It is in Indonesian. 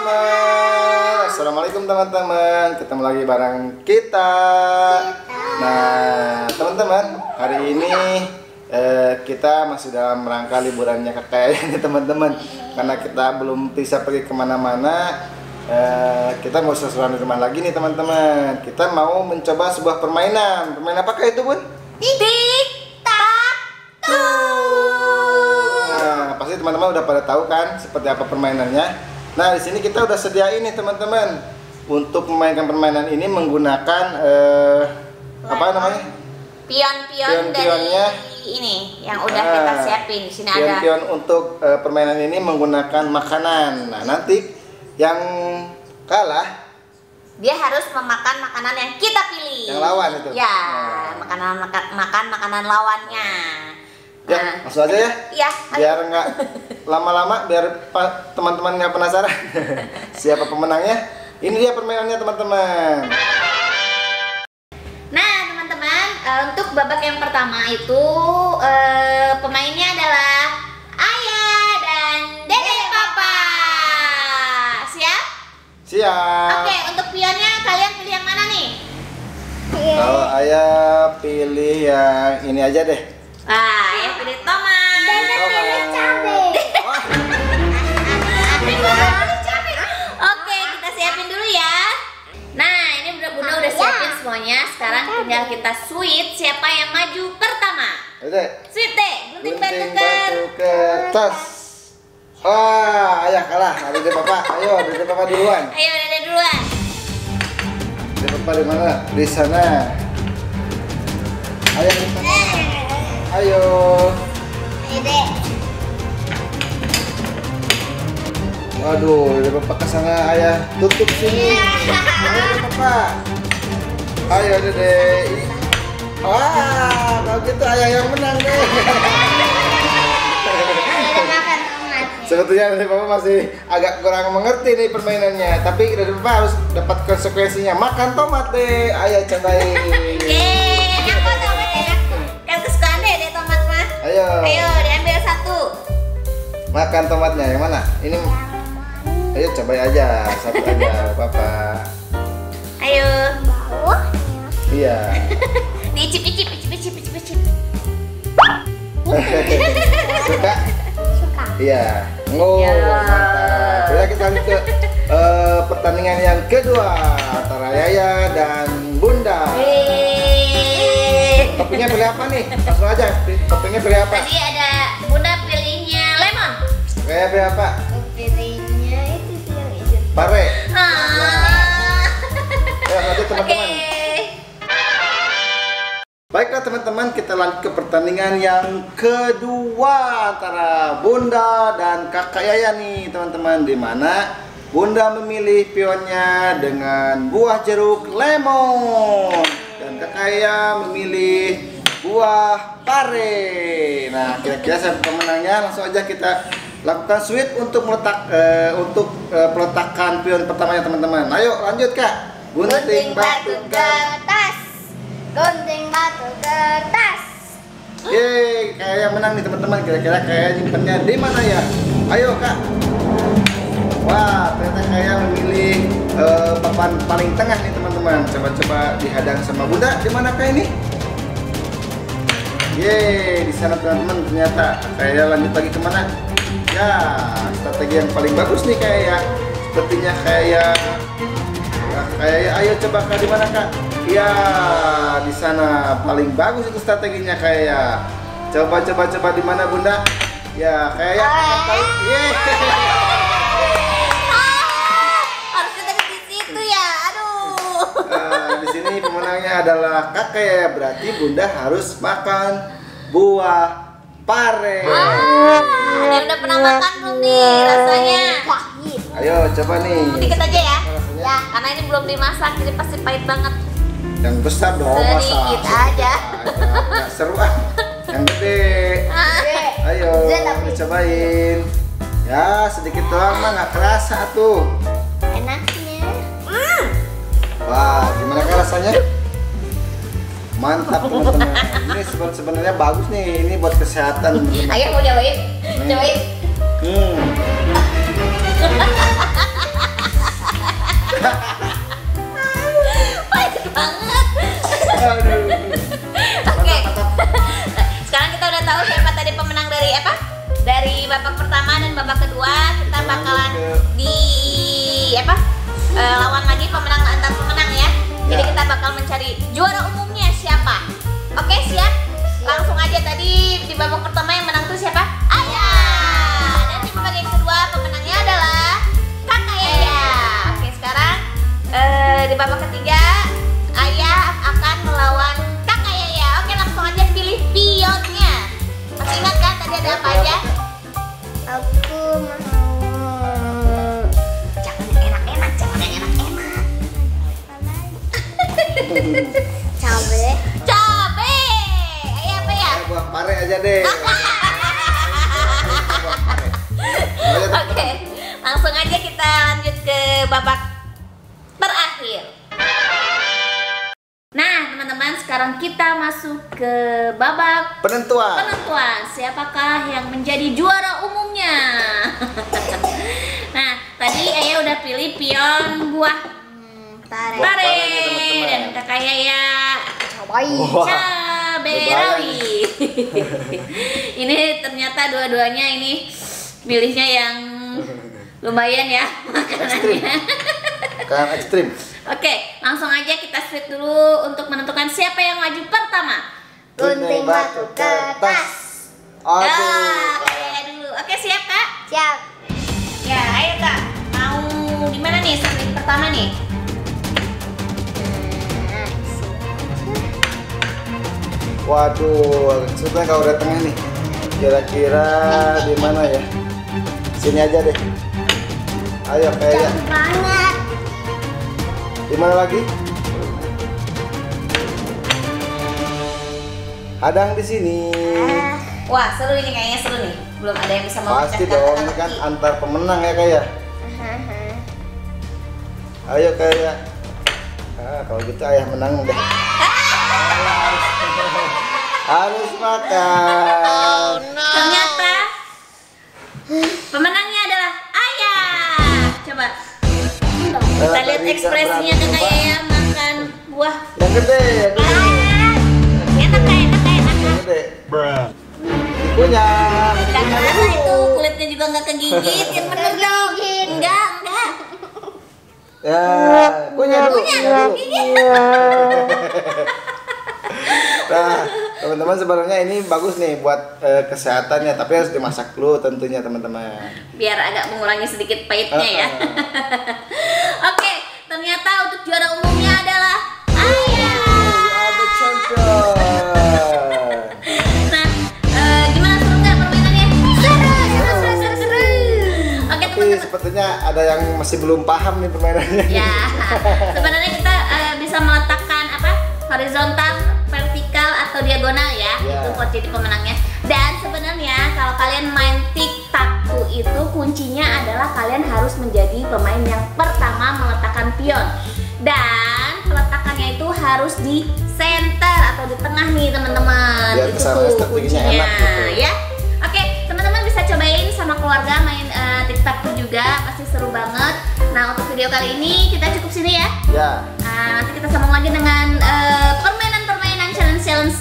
teman-teman. Assalamualaikum teman-teman. Ketemu lagi bareng kita. Nah teman-teman, hari ini kita masih dalam rangka liburannya kakek ini teman-teman. Karena kita belum bisa pergi kemana-mana, kita mau sesuatu di rumah lagi nih teman-teman. Kita mau mencoba sebuah permainan. Permainan apakah itu, Bun? Nah, pasti teman-teman udah pada tahu kan seperti apa permainannya. Nah, di sini kita udah sediain nih teman-teman untuk memainkan permainan ini menggunakan apa namanya? Pion-pion dari ini yang udah kita siapin. Di sini ada pion untuk permainan ini menggunakan makanan. Nah, nanti yang kalah dia harus memakan makanan yang kita pilih. Yang lawan itu. Ya, makan makanan lawannya. Ya, langsung aja ya. Iya. Biar nggak lama-lama, biar teman-teman nggak penasaran siapa pemenangnya. Ini dia permainannya teman-teman. Nah teman-teman, untuk babak yang pertama itu pemainnya adalah Ayah dan Dede Papa. Siap? Siap. Oke, untuk pionnya kalian pilih yang mana nih? Kalau Ayah pilih yang ini aja deh. Ayah pilih tomat. Dede pilih cabai. Oke, kita siapin dulu ya. Nah, ini Bunda udah siapin semuanya. Sekarang tinggal kita sweet. Siapa yang maju pertama? Sweet deh, gunting batu kertas. Wah, Ayah kalah. Dede Papa, ayo Dede Papa duluan. Ayo Dede duluan. Dede Papa di mana? Di sana. Ayah di sana. Ayo. Dede. Waduh, Dede Papa ke sana, Ayah tutup sini. Dede Papa. Ayo Dede. Wah, kalau gitu Ayah yang menang deh. Sebetulnya Dede Papa masih agak kurang mengerti nih permainannya, tapi Dede Papa harus dapat konsekuensinya. Makan tomat deh, Ayah cobain. Enak kok tomat enak. Kan kesukaan Dede tomat mah. Ayo. Ayo diambil satu. Makan tomatnya yang mana? Ini. Ayo cobain aja, satu aja, Papa. Ayo. Iya. Dicip-icip. Suka? Iya. Oh, mantap. Ya, kita lanjut ke pertandingan yang kedua antara Yaya dan Bunda. Toppingnya pilih apa nih? Langsung aja. Toppingnya pilih apa? Tadi ada Bunda pilihnya lemon. Kayak pilih apa? Pilihnya itu yang hijau. Pare. Ya, lanjut Oke. teman-teman. Baiklah teman-teman, kita lanjut ke pertandingan yang kedua antara Bunda dan Kakak Yaya nih teman-teman, di mana Bunda memilih pionnya dengan buah jeruk lemon dan Kakak Yaya memilih buah pare. Nah, kira-kira siapa pemenangnya? Langsung aja kita lakukan sweet untuk peletakan pion pertamanya teman-teman. Ayo lanjut Kak. Gunting batu kertas. Gunting batu kertas. Yeay, kayak menang nih teman-teman. Kira-kira kayak nyimpennya di mana ya? Ayo Kak. Wah, ternyata kayak memilih papan paling tengah nih teman-teman. Coba-coba dihadang sama Bunda. Di mana kayak ini? Yeay, di sana teman-teman. Ternyata kayak lanjut lagi kemana? Ya, strategi yang paling bagus nih kayak. Sepertinya kayak ayo coba Kak, di mana Kak? Ya, di sana paling bagus itu strateginya kayak. Coba di mana Bunda? Ya, kayak tahu. Harusnya tadi di situ ya. Aduh. Di sini pemenangnya adalah Kakak ya. Berarti Bunda harus makan buah pare. Dia udah pernah makan belum nih rasanya? Ayo coba nih. Dikit aja ya. Ya, karena ini belum dimasak jadi pasti pahit banget. Yang besar dong, sedikit aja. Nggak seru ah. Yang gede. Ayo dicobain. Ya sedikit doang mah nggak kerasa tuh. Enaknya. Wah, gimana kan rasanya? Mantap teman-teman. Ini sebenarnya bagus nih. Ini buat kesehatan. Ayo mau cobain. Cobain. Baik banget. Oke. Sekarang kita udah tahu siapa tadi pemenang dari apa? Dari babak pertama dan babak kedua. Kita bakalan lawan lagi pemenang antar pemenang ya. Jadi kita bakal mencari juara umumnya siapa. Oke, siap? Langsung aja, tadi di babak pertama yang menang tuh siapa? Ayah. Dan di babak yang kedua pemenangnya adalah Kakak Yaya. Oke, sekarang di babak ketiga Ayah akan melawan Kakak Yaya. Oke, langsung aja pilih pionnya. Masih ingat kan tadi ada apa aja? Aku mau Jangan yang enak-enak. Cabe. Ayah apa ya? Buah pare aja deh. Oke, langsung aja kita lanjut ke babak terakhir. Nah, teman-teman, sekarang kita masuk ke babak Penentuan. siapakah yang menjadi juara umumnya. Nah, tadi Ayah udah pilih pion buah pare teman-teman. dan Kakak Yaya cabai rawit. Ini ternyata dua-duanya ini milihnya yang lumayan ya makanannya. Makanan ekstrim. Oke, langsung aja kita split dulu untuk menentukan siapa yang maju pertama. gunting batu kertas. Kak dulu. Oke, siap Kak? Siap. Ya, ayo Kak. Mau di mana nih split pertama nih? Waduh, sebetulnya kalau udah tengah nih. Kira-kira di mana ya? Sini aja deh. Ayo kayak. Banget. Di mana lagi? Hadang di sini. Wah, seru ini, kayaknya seru nih. Belum ada yang bisa memecahkan Pasti dong, ini kan antar pemenang ya kayak. Ayo kayak. Kalau gitu Ayah menang deh. Harus makan. Ternyata pemenangnya adalah Ayah. Coba kita lihat ekspresinya Kakak Yaya makan buah. Yang gede, yang gede. Enak. Yang gede. Punya. Gak kerasa itu, kulitnya juga nggak kegigit. Yang bener dong. Enggak. Ya, punya dulu. Nah, teman-teman, sebenarnya ini bagus nih buat kesehatannya, tapi harus dimasak dulu tentunya teman-teman. Biar agak mengurangi sedikit pahitnya ya. Oke, ternyata untuk juara umumnya adalah Ayah. Ada champion. Nah, gimana, seru nggak permainannya? Seru. Oke Tapi teman-teman. sepertinya ada yang masih belum paham nih permainannya. Ya, sebenarnya kita bisa meletakkan horizontal, vertikal atau diagonal ya. Itu buat jadi pemenangnya. Dan sebenarnya kalau kalian main tic-tac-toe itu kuncinya adalah kalian harus menjadi pemain yang pertama meletakkan pion. Dan peletakannya itu harus di center atau di tengah nih teman-teman. Biar Itu kesana tuh strateginya kuncinya enak gitu. ya. Oke, teman-teman bisa cobain sama keluarga main tic-tac-toe juga, pasti seru banget. Nah, untuk video kali ini kita cukup sini ya. Ya. Nanti kita sambung lagi dengan permainan-permainan challenge-challenge